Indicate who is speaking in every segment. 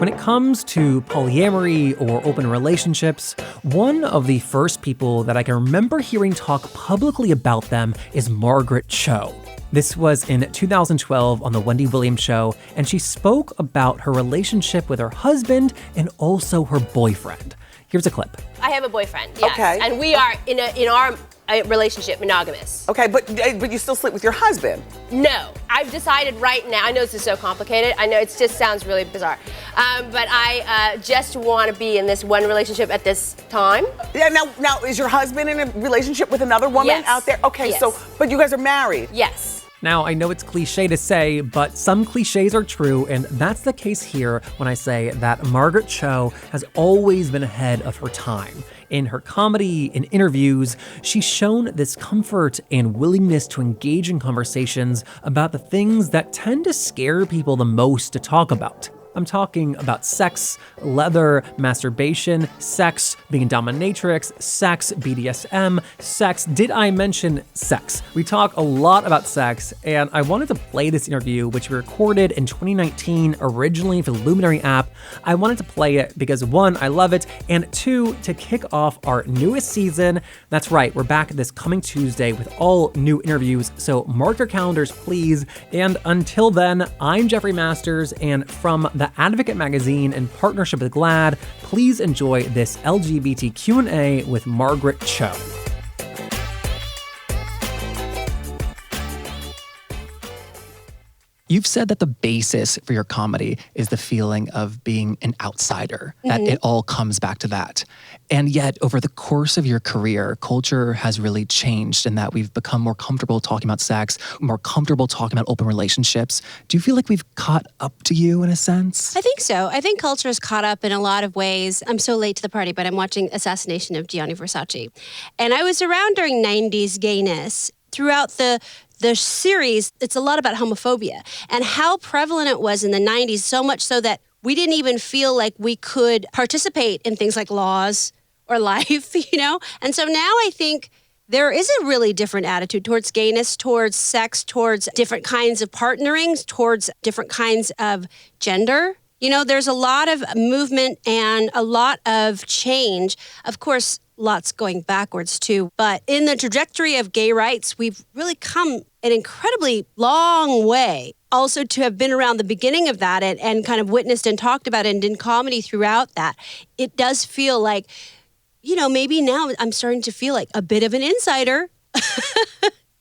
Speaker 1: When it comes to polyamory or open relationships, one of the first people that I can remember hearing talk publicly about them is Margaret Cho. This was in 2012 on The Wendy Williams Show, and she spoke about her relationship with her husband and also her boyfriend. Here's a clip.
Speaker 2: I have a boyfriend, yes.
Speaker 3: Okay.
Speaker 2: And we are in our relationship monogamous.
Speaker 3: Okay, but you still sleep with your husband?
Speaker 2: No, I've decided right now, I know this is so complicated, I know it just sounds really bizarre, but I just want to be in this one relationship at this time.
Speaker 3: Yeah, now is your husband in a relationship with another woman out there? Okay,
Speaker 2: yes.
Speaker 3: So, but you guys are married?
Speaker 2: Yes.
Speaker 1: Now, I know it's cliche to say, but some cliches are true, and that's the case here when I say that Margaret Cho has always been ahead of her time. In her comedy, in interviews, she's shown this comfort and willingness to engage in conversations about the things that tend to scare people the most to talk about. I'm talking about sex, leather, masturbation, sex, being a dominatrix, sex, BDSM, sex. Did I mention sex? We talk a lot about sex, and I wanted to play this interview, which we recorded in 2019, originally for the Luminary app. I wanted to play it because one, I love it, and two, to kick off our newest season. That's right, we're back this coming Tuesday with all new interviews, so mark your calendars, please. And until then, I'm Jeffrey Masters, and from the Advocate magazine in partnership with GLAAD, please enjoy this LGBT Q&A with Margaret Cho. You've said that the basis for your comedy is the feeling of being an outsider, that it all comes back to that. And yet, over the course of your career, culture has really changed in that we've become more comfortable talking about sex, more comfortable talking about open relationships. Do you feel like we've caught up to you in a sense?
Speaker 4: I think so. I think culture is caught up in a lot of ways. I'm so late to the party, but I'm watching Assassination of Gianni Versace. And I was around during 90s gayness. Throughout the series, it's a lot about homophobia and how prevalent it was in the 90s, so much so that we didn't even feel like we could participate in things like laws or life, you know? And so now I think there is a really different attitude towards gayness, towards sex, towards different kinds of partnerings, towards different kinds of gender. You know, there's a lot of movement and a lot of change. Of course, lots going backwards too. But in the trajectory of gay rights, we've really come an incredibly long way. Also to have been around the beginning of that and kind of witnessed and talked about it and did comedy throughout that, it does feel like, you know, maybe now I'm starting to feel like a bit of an insider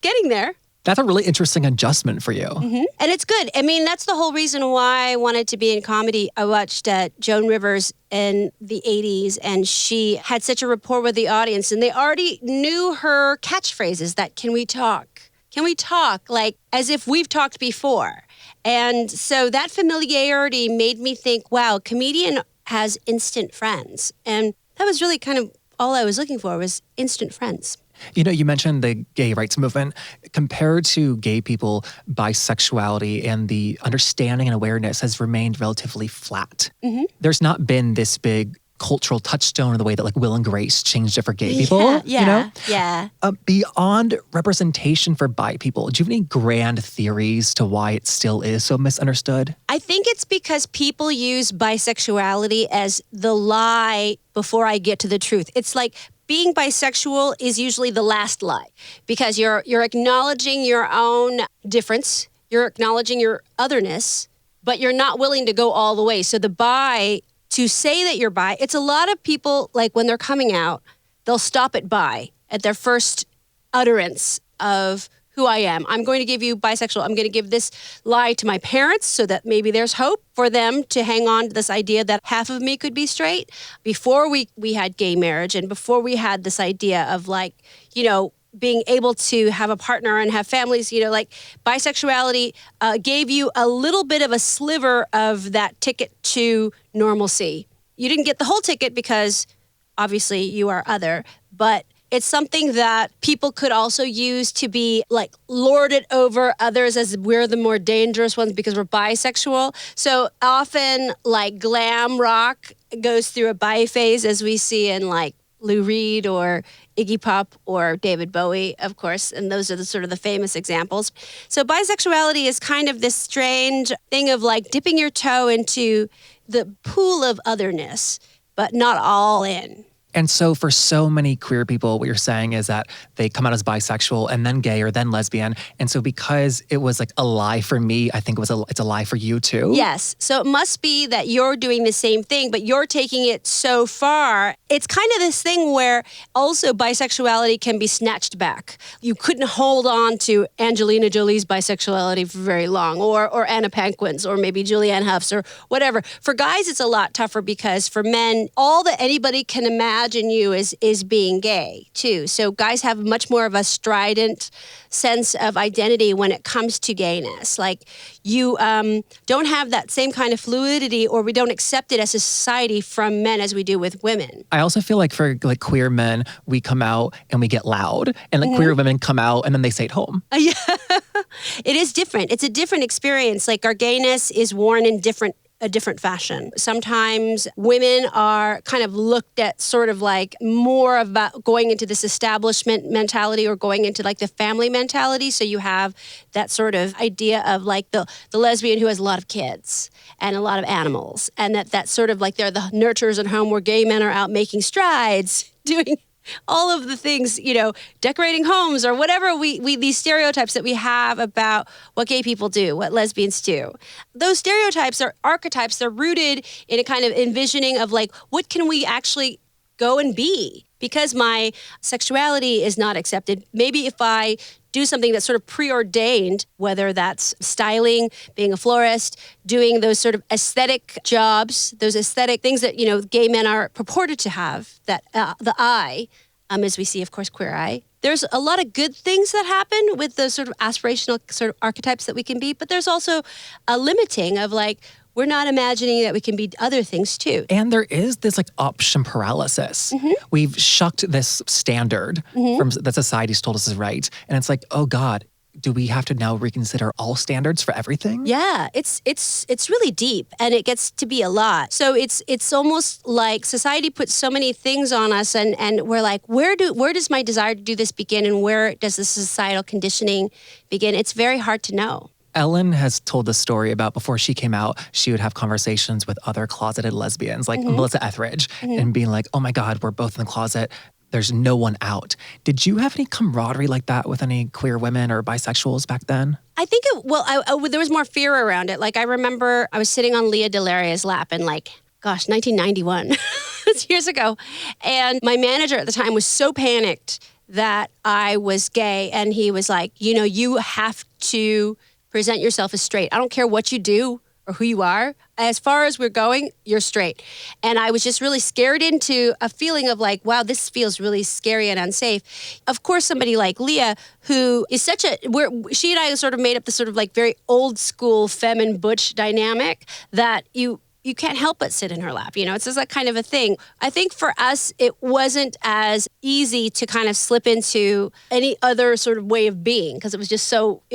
Speaker 4: getting there.
Speaker 1: That's a really interesting adjustment for you.
Speaker 4: Mm-hmm. And it's good. I mean, that's the whole reason why I wanted to be in comedy. I watched Joan Rivers in the 80s, and she had such a rapport with the audience, and they already knew her catchphrases that, can we talk? Can we talk? Like, as if we've talked before. And so that familiarity made me think, wow, comedian has instant friends. And that was really kind of all I was looking for, was instant friends.
Speaker 1: You know, you mentioned the gay rights movement. Compared to gay people, bisexuality and the understanding and awareness has remained relatively flat. Mm-hmm. There's not been this big cultural touchstone in the way that like Will and Grace changed it for gay people, you know?
Speaker 4: Yeah.
Speaker 1: Beyond representation for bi people, do you have any grand theories to why it still is so misunderstood?
Speaker 4: I think it's because people use bisexuality as the lie before I get to the truth. It's like being bisexual is usually the last lie because you're acknowledging your own difference, you're acknowledging your otherness, but you're not willing to go all the way. So the bi, to say that you're bi, it's a lot of people, like when they're coming out, they'll stop at bi at their first utterance of who I am. I'm going to give you bisexual. I'm going to give this lie to my parents so that maybe there's hope for them to hang on to this idea that half of me could be straight. Before we had gay marriage and before we had this idea of like, you know, being able to have a partner and have families, you know, like bisexuality gave you a little bit of a sliver of that ticket to normalcy. You didn't get the whole ticket because obviously you are other, but it's something that people could also use to be like lorded over others as we're the more dangerous ones because we're bisexual. So often like glam rock goes through a bi phase as we see in like Lou Reed or Iggy Pop or David Bowie, of course, and those are the sort of the famous examples. So bisexuality is kind of this strange thing of like dipping your toe into the pool of otherness, but not all in.
Speaker 1: And so for so many queer people, what you're saying is that they come out as bisexual and then gay or then lesbian. And so because it was like a lie for me, I think it's a lie for you too.
Speaker 4: Yes. So it must be that you're doing the same thing, but you're taking it so far. It's kind of this thing where also bisexuality can be snatched back. You couldn't hold on to Angelina Jolie's bisexuality for very long, or Anna Paquin's, or maybe Julianne Hough's, or whatever. For guys, it's a lot tougher because for men, all that anybody can imagine you is being gay too. So guys have much more of a strident sense of identity when it comes to gayness. Like you don't have that same kind of fluidity, or we don't accept it as a society from men as we do with women.
Speaker 1: I also feel like for like queer men, we come out and we get loud, and like queer women come out and then they stay at home.
Speaker 4: Yeah, it is different. It's a different experience. Like our gayness is worn in a different fashion. Sometimes women are kind of looked at sort of like more about going into this establishment mentality or going into like the family mentality. So you have that sort of idea of like the lesbian who has a lot of kids and a lot of animals, and that's sort of like they're the nurturers at home, where gay men are out making strides, doing all of the things, decorating homes or whatever we these stereotypes that we have about what gay people do, what lesbians do. Those stereotypes are archetypes. They're rooted in a kind of envisioning of like, what can we actually go and be? Because my sexuality is not accepted. Maybe if I do something that's sort of preordained, whether that's styling, being a florist, doing those sort of aesthetic jobs, those aesthetic things that, gay men are purported to have, that the eye, as we see, of course, queer eye. There's a lot of good things that happen with those sort of aspirational sort of archetypes that we can be, but there's also a limiting of like, we're not imagining that we can be other things too.
Speaker 1: And there is this like option paralysis. We've shucked this standard from that society's told us is right. And it's like, oh God, do we have to now reconsider all standards for everything?
Speaker 4: Yeah, it's really deep, and it gets to be a lot. So it's almost like society puts so many things on us, and we're like, where does my desire to do this begin, and where does the societal conditioning begin? It's very hard to know.
Speaker 1: Ellen has told the story about before she came out, she would have conversations with other closeted lesbians, like Melissa Etheridge, and being like, oh my God, we're both in the closet. There's no one out. Did you have any camaraderie like that with any queer women or bisexuals back then?
Speaker 4: I think, there was more fear around it. Like, I remember I was sitting on Leah Delaria's lap in 1991. It's years ago. And my manager at the time was so panicked that I was gay. And he was like, you have to present yourself as straight. I don't care what you do or who you are. As far as we're going, you're straight. And I was just really scared into a feeling of like, wow, this feels really scary and unsafe. Of course, somebody like Leah, who is she and I sort of made up this sort of like very old school femme butch dynamic that you can't help but sit in her lap. It's just that kind of a thing. I think for us, it wasn't as easy to kind of slip into any other sort of way of being, because it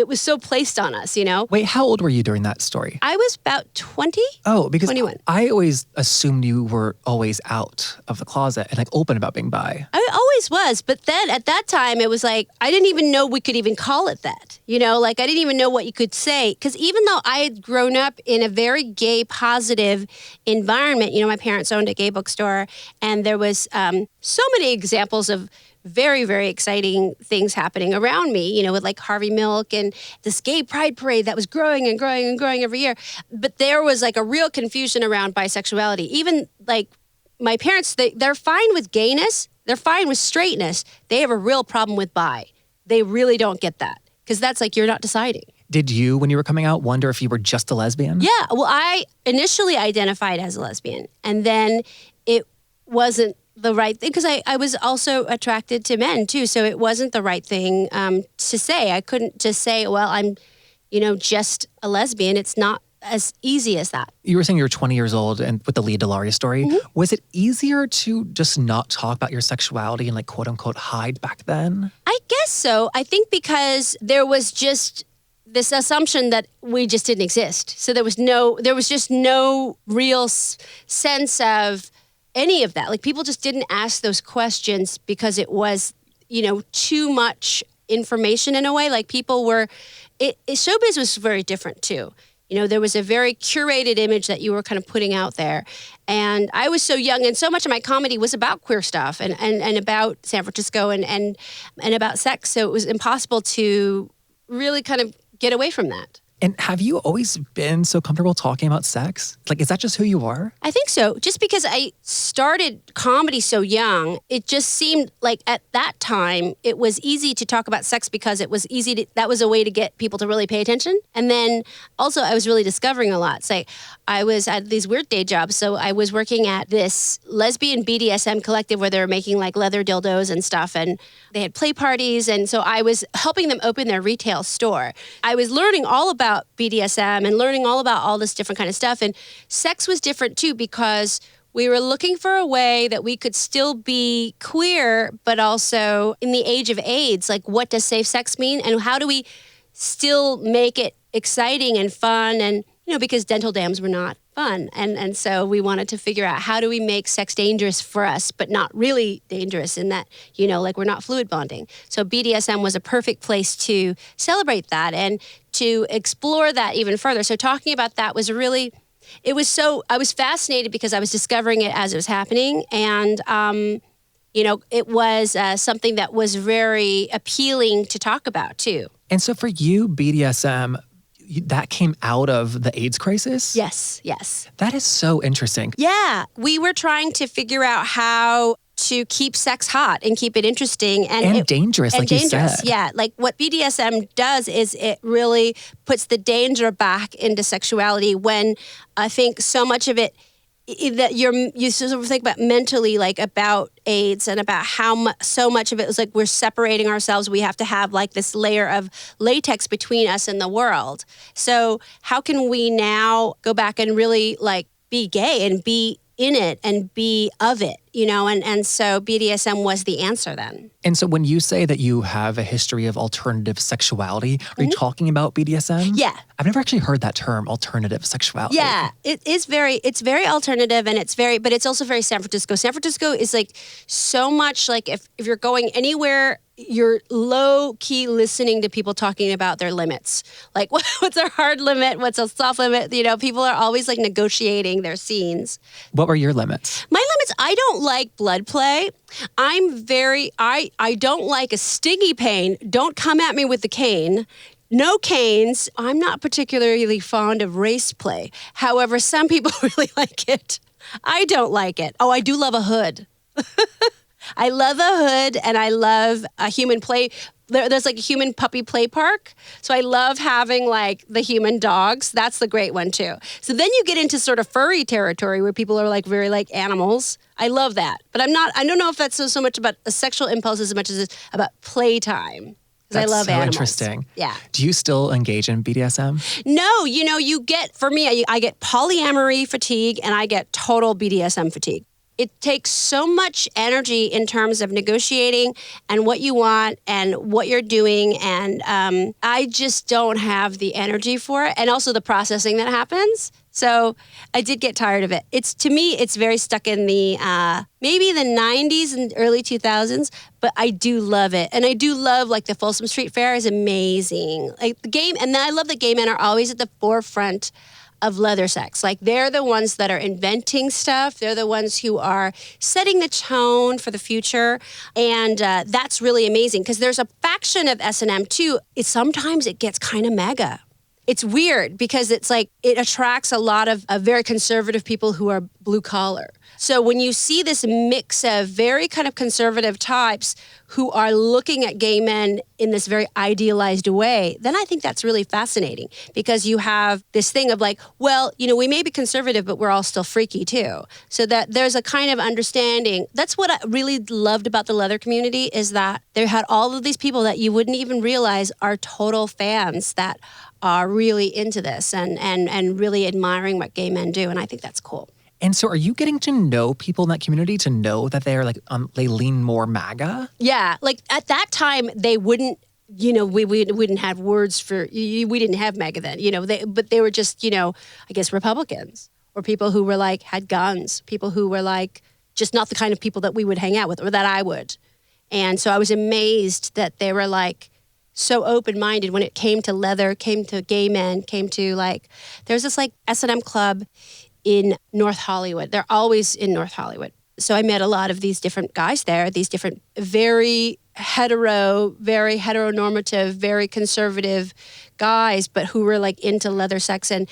Speaker 4: was so placed on us,
Speaker 1: Wait, how old were you during that story?
Speaker 4: I was about 20.
Speaker 1: Oh, because
Speaker 4: 21.
Speaker 1: I always assumed you were always out of the closet and like open about being bi.
Speaker 4: I always was. But then at that time, it was like, I didn't even know we could even call it that. Like I didn't even know what you could say. Because even though I had grown up in a very gay, positive environment, my parents owned a gay bookstore, and there was so many examples of very, very exciting things happening around me, with like Harvey Milk and this gay pride parade that was growing and growing and growing every year. But there was like a real confusion around bisexuality. Even like my parents, they're fine with gayness. They're fine with straightness. They have a real problem with bi. They really don't get that, because that's like, you're not deciding.
Speaker 1: Did you, when you were coming out, wonder if you were just a lesbian?
Speaker 4: Yeah. Well, I initially identified as a lesbian, and then it wasn't the right thing, because I was also attracted to men too. So it wasn't the right thing to say. I couldn't just say, well, I'm, just a lesbian. It's not as easy as that.
Speaker 1: You were saying you were 20 years old, and with the Leah Delaria story, was it easier to just not talk about your sexuality and like quote unquote hide back then?
Speaker 4: I guess so. I think because there was just this assumption that we just didn't exist. So there was just no real sense of any of that. Like, people just didn't ask those questions because it was, too much information in a way. Like, people were, showbiz was very different too. There was a very curated image that you were kind of putting out there. And I was so young, and so much of my comedy was about queer stuff and about San Francisco and about sex. So it was impossible to really kind of get away from that.
Speaker 1: And have you always been so comfortable talking about sex? Like, is that just who you are?
Speaker 4: I think so. Just because I started comedy so young, it just seemed like at that time, it was easy to talk about sex because it was that was a way to get people to really pay attention. And then also I was really discovering a lot. So I was at these weird day jobs. So I was working at this lesbian BDSM collective where they were making like leather dildos and stuff. And they had play parties. And so I was helping them open their retail store. I was learning all about BDSM and learning all about all this different kind of stuff. And sex was different too because we were looking for a way that we could still be queer, but also in the age of AIDS, like what does safe sex mean? And how do we still make it exciting and fun? And, because dental dams were not fun. And so we wanted to figure out how do we make sex dangerous for us, but not really dangerous in that, like we're not fluid bonding. So BDSM was a perfect place to celebrate that and to explore that even further. So talking about that was really, I was fascinated because I was discovering it as it was happening. And, it was something that was very appealing to talk about too.
Speaker 1: And so for you, BDSM, that came out of the AIDS crisis?
Speaker 4: Yes.
Speaker 1: That is so interesting.
Speaker 4: Yeah. We were trying to figure out how to keep sex hot and keep it interesting. And
Speaker 1: dangerous, like you said.
Speaker 4: Yeah. Like what BDSM does is it really puts the danger back into sexuality when I think so much of it that you sort of think about mentally, like about AIDS and about how so much of it is like we're separating ourselves. We have to have like this layer of latex between us and the world. So how can we now go back and really like be gay and be in it and be of it, and so BDSM was the answer then.
Speaker 1: And so when you say that you have a history of alternative sexuality, are you talking about BDSM?
Speaker 4: Yeah.
Speaker 1: I've never actually heard that term, alternative sexuality.
Speaker 4: Yeah, it's very alternative and but it's also very San Francisco. San Francisco is like so much like if you're going anywhere, you're low key listening to people talking about their limits. Like what's a hard limit? What's a soft limit? People are always like negotiating their scenes.
Speaker 1: What were your limits?
Speaker 4: My limits, I don't like blood play. I don't like a stingy pain. Don't come at me with the cane. No canes. I'm not particularly fond of race play. However, some people really like it. I don't like it. Oh, I do love a hood. I love a hood and I love a human play. There's like a human puppy play park. So I love having like the human dogs. That's the great one too. So then you get into sort of furry territory where people are like very like animals. I love that. But I don't know if that's so much about a sexual impulse as much as it's about playtime. Because I love
Speaker 1: so
Speaker 4: animals.
Speaker 1: Interesting.
Speaker 4: Yeah.
Speaker 1: Do you still engage in BDSM?
Speaker 4: No, you get, for me, I get polyamory fatigue and I get total BDSM fatigue. It takes so much energy in terms of negotiating and what you want and what you're doing. And I just don't have the energy for it. And also the processing that happens. So I did get tired of it. To me, it's very stuck in the maybe the 90s and early 2000s, but I do love it. And I do love like the Folsom Street Fair is amazing. Like the game, and then I love that gay men are always at the forefront of leather sex. Like they're the ones that are inventing stuff. They're the ones who are setting the tone for the future. And that's really amazing because there's a faction of S&M too. Sometimes it gets kind of mega. It's weird because it's like it attracts a lot of very conservative people who are blue collar. So when you see this mix of very kind of conservative types who are looking at gay men in this very idealized way, then I think that's really fascinating because you have this thing of like, well, we may be conservative, but we're all still freaky too. So that there's a kind of understanding. That's what I really loved about the leather community is that they had all of these people that you wouldn't even realize are total fans that are really into this and really admiring what gay men do. And I think that's cool.
Speaker 1: And so are you getting to know people in that community to know that they're like, they lean more MAGA?
Speaker 4: Yeah. Like at that time, they wouldn't, we wouldn't have words for, we didn't have MAGA then, but they were just, I guess Republicans or people who were like, had guns, people who were like, just not the kind of people that we would hang out with or that I would. And so I was amazed that they were like, so open-minded when it came to leather, came to gay men, came to like, there's this like S&M club in North Hollywood. They're always in North Hollywood. So I met a lot of these different guys there, these different very heteronormative, very conservative guys, but who were like into leather sex. And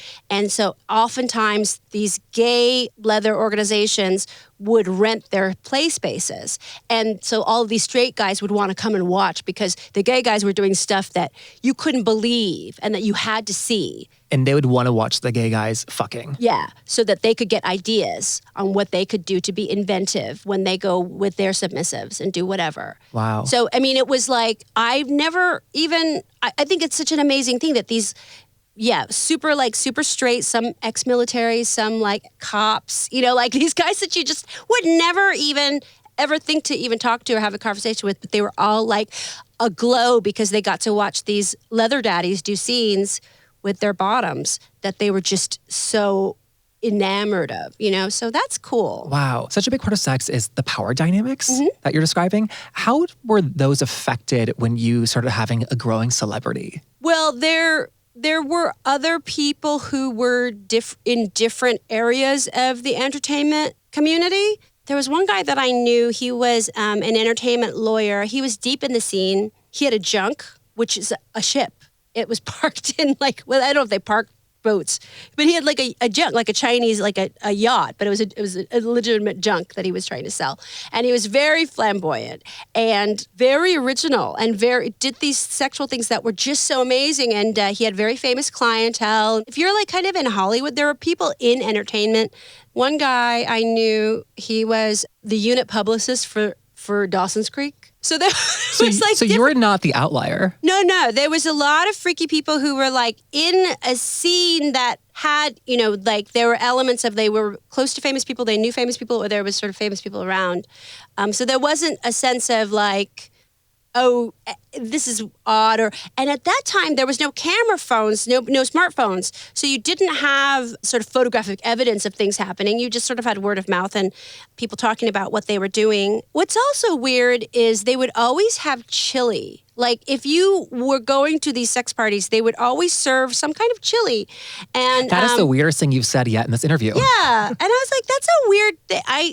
Speaker 4: so oftentimes these gay leather organizations would rent their play spaces. And so all of these straight guys would want to come and watch because the gay guys were doing stuff that you couldn't believe and that you had to see.
Speaker 1: And they would want to watch the gay guys fucking.
Speaker 4: Yeah, so that they could get ideas on what they could do to be inventive when they go with their submissives and do whatever.
Speaker 1: Wow.
Speaker 4: So, I mean, it was like, I've never even, I think it's such an amazing thing that these, super straight, some ex-military, some like cops, like these guys that you just would never even ever think to even talk to or have a conversation with, but they were all like aglow because they got to watch these leather daddies do scenes with their bottoms that they were just so enamored of, so that's cool.
Speaker 1: Wow. Such a big part of sex is the power dynamics that you're describing. How were those affected when you started having a growing celebrity?
Speaker 4: Well, there were other people who were in different areas of the entertainment community. There was one guy that I knew. He was an entertainment lawyer. He was deep in the scene. He had a junk, which is a ship. It was parked in I don't know if they parked boats, but he had like a junk, like a Chinese, like a yacht, but it was a legitimate junk that he was trying to sell. And he was very flamboyant and very original and did these sexual things that were just so amazing. And he had very famous clientele. If you're like kind of in Hollywood, there are people in entertainment. One guy I knew, he was the unit publicist for Dawson's Creek. So there was
Speaker 1: So you were not the outlier.
Speaker 4: No. There was a lot of freaky people who were like in a scene that had, like there were elements of they were close to famous people, they knew famous people, or there was sort of famous people around. So there wasn't a sense of like, oh, this is odd. And at that time, there was no camera phones, no smartphones. So you didn't have sort of photographic evidence of things happening. You just sort of had word of mouth and people talking about what they were doing. What's also weird is they would always have chili. Like if you were going to these sex parties, they would always serve some kind of chili. And
Speaker 1: that is the weirdest thing you've said yet in this interview.
Speaker 4: Yeah. And I was like, that's a weird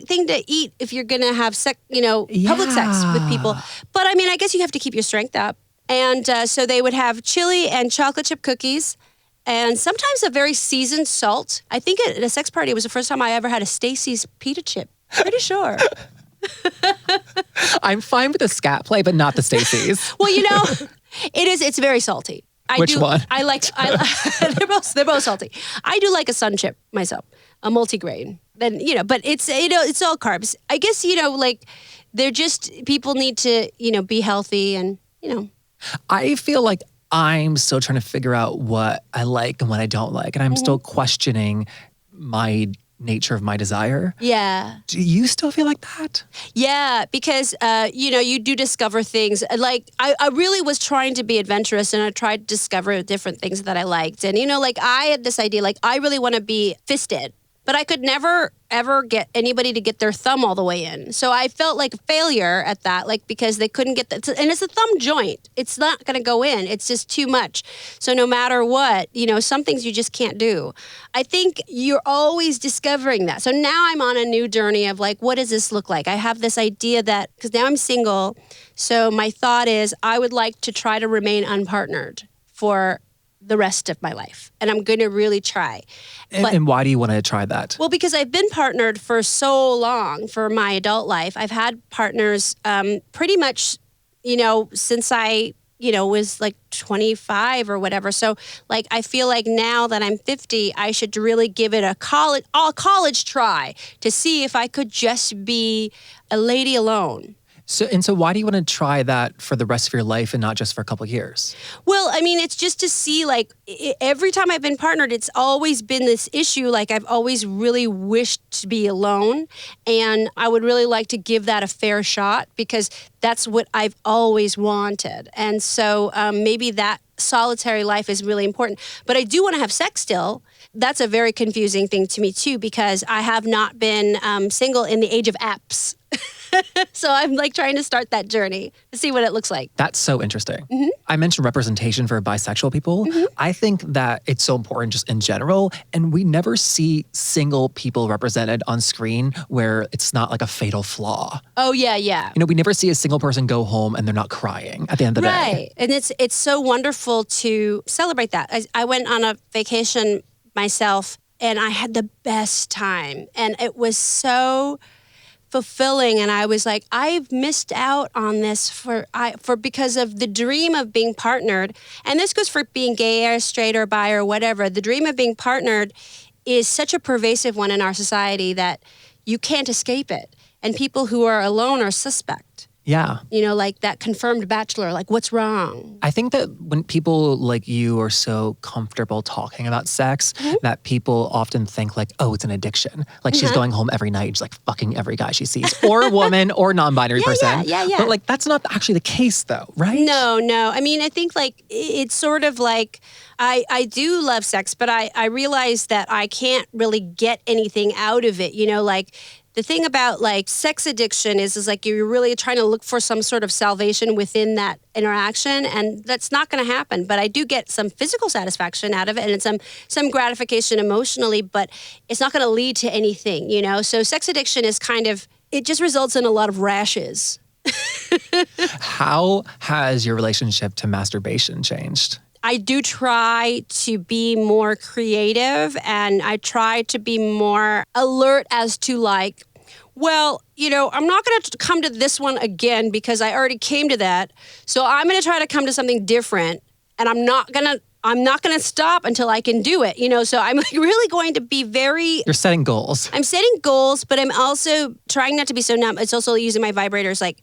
Speaker 4: thing to eat if you're going to have public sex with people. But I mean, I guess you have to keep your strength up. And so they would have chili and chocolate chip cookies and sometimes a very seasoned salt. I think at a sex party, it was the first time I ever had a Stacy's Pita chip. Pretty sure.
Speaker 1: I'm fine with the scat play, but not the Stacy's.
Speaker 4: Well, it's very salty.
Speaker 1: Which one?
Speaker 4: They're both salty. I do like a sun chip myself, a multigrain. Then, but it's all carbs. I guess, they're just, people need to, be healthy and,
Speaker 1: I feel like I'm still trying to figure out what I like and what I don't like. And I'm still questioning my nature of my desire.
Speaker 4: Yeah.
Speaker 1: Do you still feel like that?
Speaker 4: Yeah, because, you do discover things. Like, I really was trying to be adventurous and I tried to discover different things that I liked. And, I had this idea, like, I really want to be fisted. But I could never, ever get anybody to get their thumb all the way in. So I felt like a failure at that, because they couldn't get that. And it's a thumb joint. It's not going to go in. It's just too much. So no matter what, some things you just can't do. I think you're always discovering that. So now I'm on a new journey of what does this look like? I have this idea that, because now I'm single, so my thought is I would like to try to remain unpartnered for the rest of my life. And I'm going to really try.
Speaker 1: And why do you want to try that?
Speaker 4: Well, because I've been partnered for so long for my adult life. I've had partners pretty much, since I, was 25 or whatever. So I feel like now that I'm 50, I should really give it a college try to see if I could just be a lady alone.
Speaker 1: So why do you want to try that for the rest of your life and not just for a couple of years?
Speaker 4: Well, I mean, it's just to see, every time I've been partnered, it's always been this issue. I've always really wished to be alone. And I would really like to give that a fair shot because that's what I've always wanted. And so maybe that solitary life is really important. But I do want to have sex still. That's a very confusing thing to me, too, because I have not been single in the age of apps. So I'm like trying to start that journey to see what it looks like.
Speaker 1: That's so interesting. I mentioned representation for bisexual people. I think that it's so important just in general. And we never see single people represented on screen where it's not like a fatal flaw.
Speaker 4: Oh, yeah, yeah.
Speaker 1: You know, we never see a single person go home and they're not crying at the end of the day.
Speaker 4: Right. And it's so wonderful to celebrate that. I went on a vacation myself and I had the best time. And it was so fulfilling, and I was like, I've missed out on this for because of the dream of being partnered. And this goes for being gay or straight or bi or whatever. The dream of being partnered is such a pervasive one in our society that you can't escape it. And people who are alone are suspect.
Speaker 1: Yeah.
Speaker 4: You know, like that confirmed bachelor, like what's wrong?
Speaker 1: I think that when people like you are so comfortable talking about sex, that people often think like, oh, it's an addiction. Like she's going home every night, just like fucking every guy she sees, or woman, or non-binary person.
Speaker 4: Yeah.
Speaker 1: But like, that's not actually the case though, right?
Speaker 4: No. I mean, I think like it's sort of like I do love sex, but I realize that I can't really get anything out of it. You know, like the thing about like sex addiction is like you're really trying to look for some sort of salvation within that interaction, and that's not going to happen. But I do get some physical satisfaction out of it and some gratification emotionally, but it's not going to lead to anything, you know? So sex addiction is kind of, it just results in a lot of rashes.
Speaker 1: How has your relationship to masturbation changed?
Speaker 4: I do try to be more creative, and I try to be more alert as to like, well, you know, I'm not going to come to this one again because I already came to that. So I'm going to try to come to something different, and I'm not going to stop until I can do it, you know? So I'm like really going to be very...
Speaker 1: You're setting goals.
Speaker 4: I'm setting goals, but I'm also trying not to be so numb. It's also using my vibrators. Like,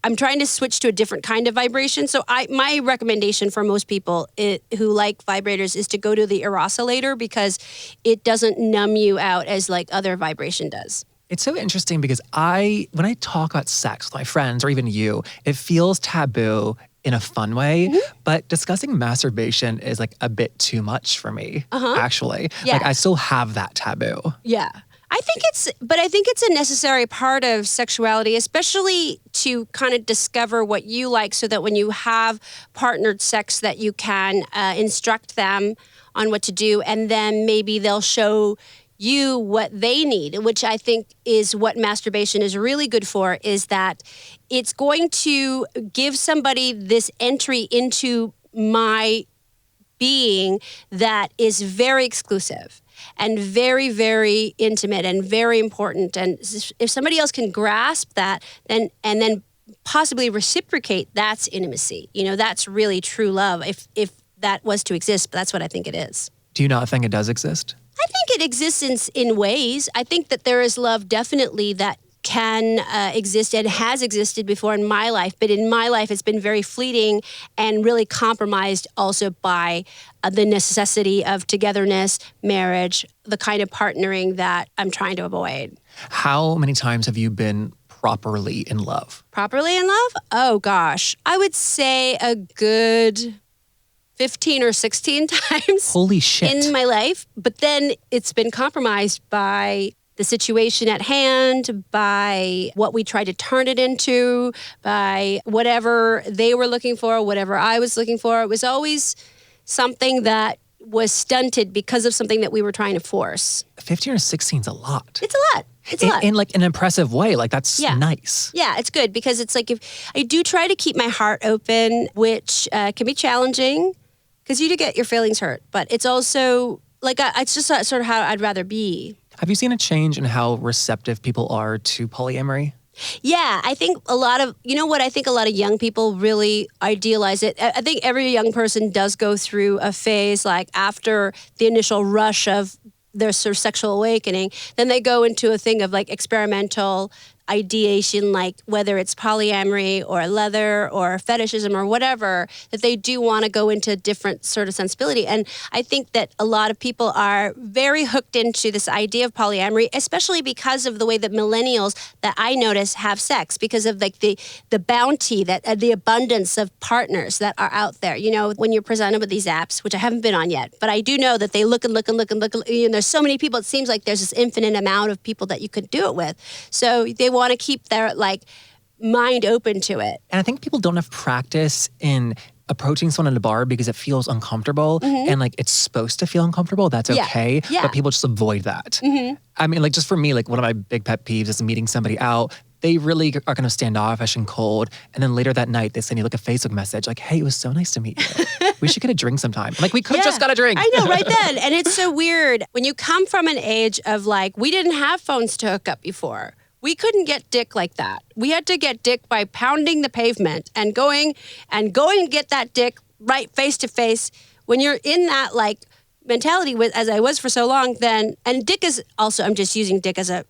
Speaker 4: I'm trying to switch to a different kind of vibration. So my recommendation for most people who like vibrators is to go to the oscillator because it doesn't numb you out as like other vibration does.
Speaker 1: It's so interesting because when I talk about sex with my friends or even you, it feels taboo in a fun way, but discussing masturbation is like a bit too much for me, actually.
Speaker 4: Yeah.
Speaker 1: Like I still have that taboo.
Speaker 4: Yeah. I think it's a necessary part of sexuality, especially to kind of discover what you like so that when you have partnered sex that you can instruct them on what to do, and then maybe they'll show you what they need, which I think is what masturbation is really good for, is that it's going to give somebody this entry into my being that is very exclusive and very, very intimate and very important. And if somebody else can grasp that, then possibly reciprocate, that's intimacy. You know, that's really true love. If that was to exist, but that's what I think it is.
Speaker 1: Do you not think it does exist?
Speaker 4: I think it exists in ways. I think that there is love definitely that can exist and has existed before in my life. But in my life, it's been very fleeting and really compromised also by the necessity of togetherness, marriage, the kind of partnering that I'm trying to avoid.
Speaker 1: How many times have you been properly in love?
Speaker 4: Properly in love? Oh, gosh. I would say a good 15 or 16 times.
Speaker 1: Holy shit.
Speaker 4: In my life. But then it's been compromised by the situation at hand, by what we tried to turn it into, by whatever they were looking for, whatever I was looking for. It was always something that was stunted because of something that we were trying to force.
Speaker 1: 15 or 16 is a lot.
Speaker 4: It's a lot. It's a lot.
Speaker 1: In like an impressive way. Like that's nice.
Speaker 4: Yeah, it's good because it's like if I do try to keep my heart open, which can be challenging because you do get your feelings hurt, but it's also like it's just sort of how I'd rather be.
Speaker 1: Have you seen a change in how receptive people are to polyamory?
Speaker 4: Yeah, I think a lot of young people really idealize it. I think every young person does go through a phase like after the initial rush of their sort of sexual awakening, then they go into a thing of like experimental ideation, like whether it's polyamory or leather or fetishism or whatever, that they do want to go into a different sort of sensibility. And I think that a lot of people are very hooked into this idea of polyamory, especially because of the way that millennials that I notice have sex, because of like the bounty, that the abundance of partners that are out there. You know, when you're presented with these apps, which I haven't been on yet, but I do know that they look and there's so many people, it seems like there's this infinite amount of people that you could do it with. So they want want to keep their like mind open to it.
Speaker 1: And I think people don't have practice in approaching someone in a bar because it feels uncomfortable and like it's supposed to feel uncomfortable. That's okay.
Speaker 4: Yeah.
Speaker 1: But people just avoid that. I mean, like just for me, like one of my big pet peeves is meeting somebody out. They really are kind of standoffish and cold. And then later that night, they send you like a Facebook message like, hey, it was so nice to meet you. We should get a drink sometime. Like we could have just got a drink.
Speaker 4: I know, right then. And it's so weird. When you come from an age of like, we didn't have phones to hook up before. We couldn't get dick like that. We had to get dick by pounding the pavement and going to get that dick right face to face. When you're in that like mentality with, as I was for so long, then, and dick is also, I'm just using dick as it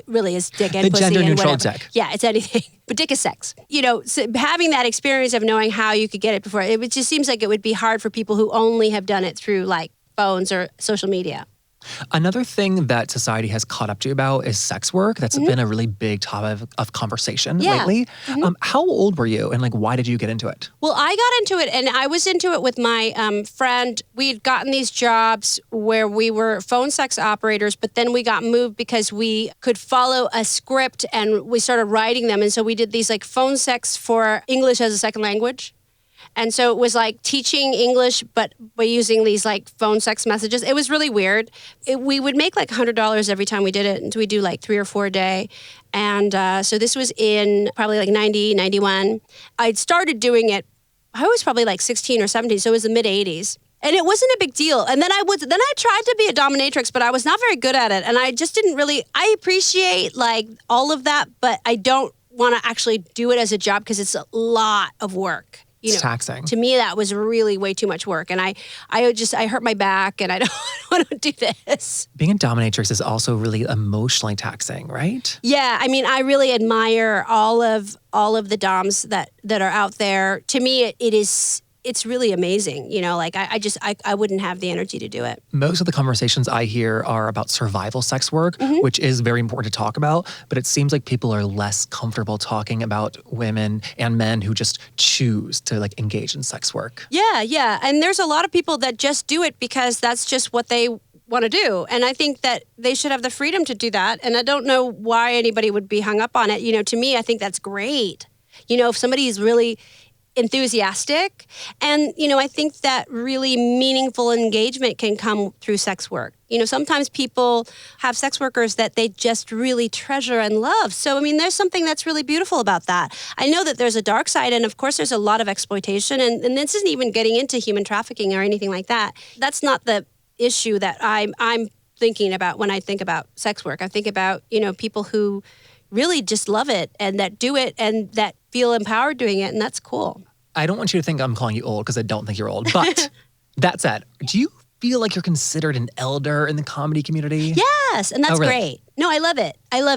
Speaker 4: really is dick and
Speaker 1: the
Speaker 4: pussy
Speaker 1: gender
Speaker 4: and
Speaker 1: neutral
Speaker 4: whatever.
Speaker 1: dick.
Speaker 4: Yeah, it's anything. But dick is sex. You know, so having that experience of knowing how you could get it before, it just seems like it would be hard for people who only have done it through like phones or social media.
Speaker 1: Another thing that society has caught up to you about is sex work. That's been a really big topic of conversation lately. How old were you and like why did you get into it?
Speaker 4: Well, I got into it and I was into it with my friend. We had gotten these jobs where we were phone sex operators, but then we got moved because we could follow a script and we started writing them. And so we did these like phone sex for English as a second language. And so it was like teaching English, but by using these like phone sex messages. It was really weird. We would make like $100 every time we did it. And so we do like 3 or 4 a day. And so this was in probably like 90, 91. I'd started doing it, I was probably like 16 or 17. So it was the mid 80s. And it wasn't a big deal. And then I tried to be a dominatrix, but I was not very good at it. And I just didn't really, I appreciate like all of that, but I don't want to actually do it as a job because it's a lot of work. You know,
Speaker 1: it's taxing.
Speaker 4: To me, that was really way too much work. And I hurt my back and I don't want to do this.
Speaker 1: Being a dominatrix is also really emotionally taxing, right?
Speaker 4: Yeah. I mean, I really admire all of the doms that are out there. To me, it's really amazing. You know, like I wouldn't have the energy to do it.
Speaker 1: Most of the conversations I hear are about survival sex work, which is very important to talk about. But it seems like people are less comfortable talking about women and men who just choose to like engage in sex work.
Speaker 4: Yeah. And there's a lot of people that just do it because that's just what they want to do. And I think that they should have the freedom to do that. And I don't know why anybody would be hung up on it. You know, to me, I think that's great. You know, if somebody is really enthusiastic. And, you know, I think that really meaningful engagement can come through sex work. You know, sometimes people have sex workers that they just really treasure and love. So, I mean, there's something that's really beautiful about that. I know that there's a dark side, and of course there's a lot of exploitation, and this isn't even getting into human trafficking or anything like that. That's not the issue that I'm thinking about when I think about sex work. I think about, you know, people who really just love it and that do it and that feel empowered doing it, and that's cool.
Speaker 1: I don't want you to think I'm calling you old because I don't think you're old. But that said, do you feel like you're considered an elder in the comedy community?
Speaker 4: Yes, and that's
Speaker 1: really
Speaker 4: great. No, I love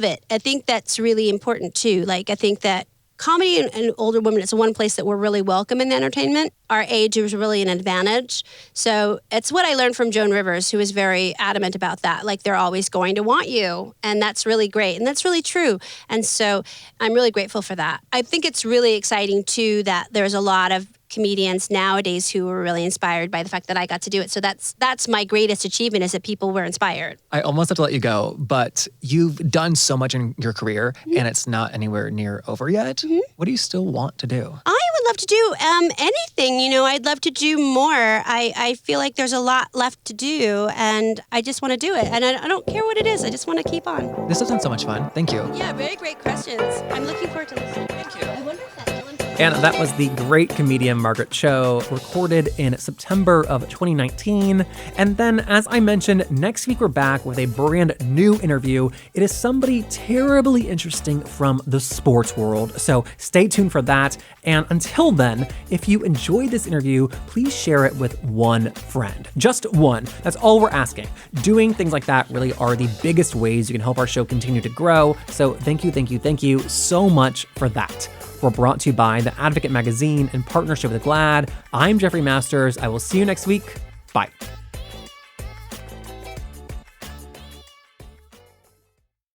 Speaker 4: it. I think that's really important too. Like, I think that comedy and older women is the one place that we're really welcome in entertainment. Our age is really an advantage. So it's what I learned from Joan Rivers, who is very adamant about that. Like, they're always going to want you. And that's really great. And that's really true. And so I'm really grateful for that. I think it's really exciting too that there's a lot of comedians nowadays who were really inspired by the fact that I got to do it. So that's my greatest achievement, is that people were inspired.
Speaker 1: I almost have to let you go, but you've done so much in your career and it's not anywhere near over yet. What do you still want to do?
Speaker 4: I would love to do anything. You know, I'd love to do more. I feel like there's a lot left to do, and I just want to do it. And I don't care what it is. I just want to keep on.
Speaker 1: This has been so much fun. Thank you.
Speaker 4: Yeah, very great questions. I'm looking forward to listening. Thank you. I wonder if that
Speaker 1: And that was the great comedian Margaret Cho, recorded in September of 2019. And then, as I mentioned, next week we're back with a brand new interview. It is somebody terribly interesting from the sports world, so stay tuned for that. And until then, if you enjoyed this interview, please share it with one friend. Just one. That's all we're asking. Doing things like that really are the biggest ways you can help our show continue to grow. So thank you so much for that. We're brought to you by The Advocate magazine in partnership with GLAAD. I'm Jeffrey Masters. I will see you next week. Bye.